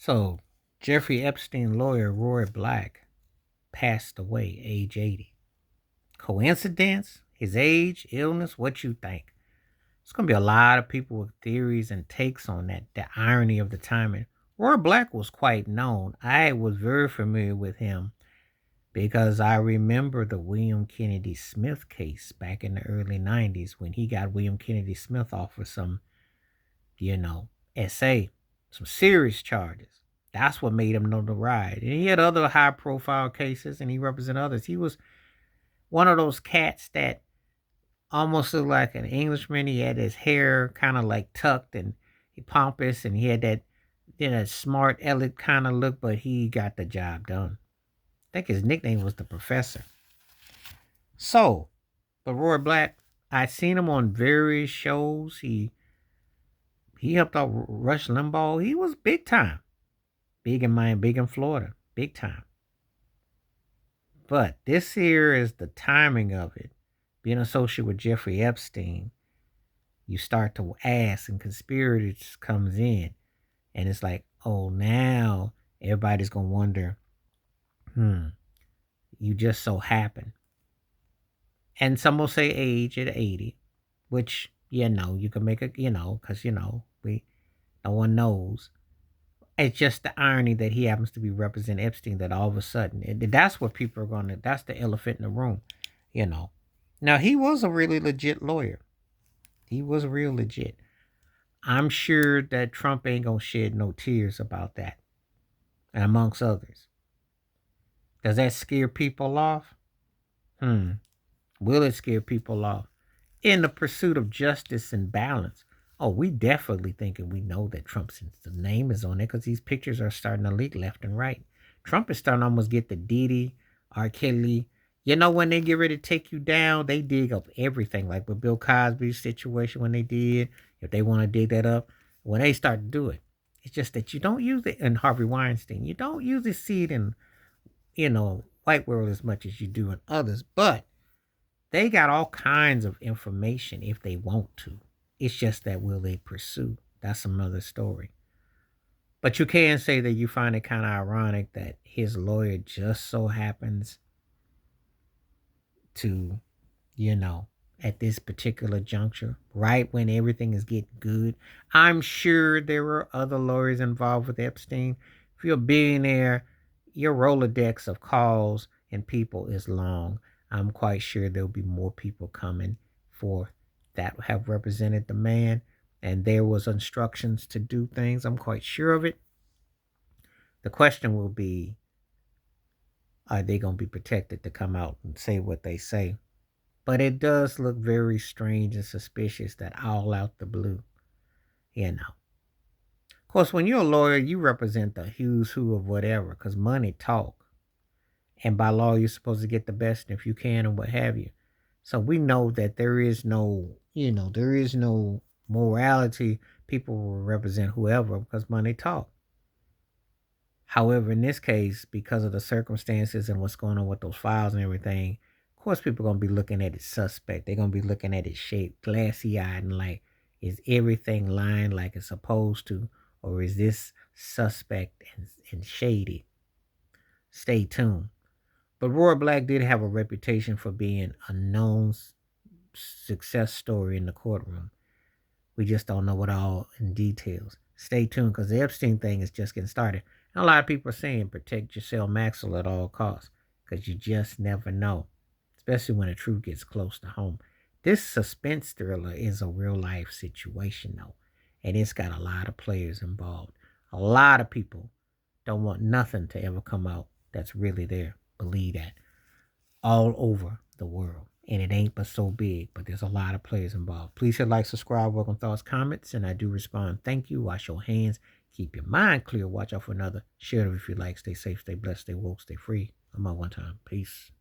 So, Jeffrey Epstein lawyer Roy Black passed away, age 80. Coincidence? His age, illness? What you think? There's going to be a lot of people with theories and takes on that, the irony of the timing. Roy Black was quite known. I was very familiar with him because I remember the William Kennedy Smith case back in the early 90s when he got William Kennedy Smith off for some, you know, SA, some serious charges. That's what made him notoriety. And he had other high profile cases and he represented others. He was one of those cats that almost looked like an Englishman. He had his hair kind of like tucked and he pompous and he had that smart Elliot kind of look, but he got the job done. I think his nickname was the Professor. So, but Roy Black, I seen him on various shows. He helped out Rush Limbaugh. He was big time. Big in Miami, big in Florida. Big time. But this here is the timing of it. Being associated with Jeffrey Epstein, you start to ask and conspirators comes in. And it's like, oh, now everybody's going to wonder, you just so happen. And some will say age at 80, which, you can make it, because, no one knows. It's just the irony that he happens to be representing Epstein that all of a sudden, that's what people are going to, that's the elephant in the room, Now, he was a really legit lawyer. He was real legit. I'm sure that Trump ain't going to shed no tears about that, and amongst others. Does that scare people off? Will it scare people off? In the pursuit of justice and balance. Oh, we definitely thinking we know that Trump's name is on it because these pictures are starting to leak left and right. Trump is starting to almost get the Diddy, R. Kelly. When they get ready to take you down, they dig up everything. Like with Bill Cosby's situation when they did, if they want to dig that up, when they start to do it. It's just that you don't use it in Harvey Weinstein. You don't usually see it in, white world as much as you do in others. But they got all kinds of information if they want to. It's just that will they pursue? That's another story. But you can say that you find it kind of ironic that his lawyer just so happens to, at this particular juncture, right when everything is getting good. I'm sure there were other lawyers involved with Epstein. If you're a billionaire, your Rolodex of calls and people is long. I'm quite sure there'll be more people coming for that have represented the man, and there was instructions to do things. I'm quite sure of it. The question will be, are they going to be protected to come out and say what they say? But it does look very strange and suspicious that all out the blue, Of course, when you're a lawyer, you represent the who's who of whatever, because money talk. And by law, you're supposed to get the best if you can and what have you. So we know that there is no, there is no morality. People will represent whoever because money talk. However, in this case, because of the circumstances and what's going on with those files and everything, of course, people are going to be looking at it suspect. They're going to be looking at it shaped, glassy-eyed, and like, is everything lying like it's supposed to? Or is this suspect and shady? Stay tuned. But Roy Black did have a reputation for being a known success story in the courtroom. We just don't know what all in details. Stay tuned because the Epstein thing is just getting started. And a lot of people are saying protect Giselle Maxwell at all costs because you just never know, especially when the truth gets close to home. This suspense thriller is a real life situation though, and it's got a lot of players involved. A lot of people don't want nothing to ever come out that's really there. Believe that. All over the world. And it ain't but so big, but there's a lot of players involved. Please hit like, subscribe, welcome thoughts, comments, and I do respond. Thank you. Wash your hands. Keep your mind clear. Watch out for another. Share it if you like. Stay safe, stay blessed, stay woke, stay free. I'm out one time. Peace.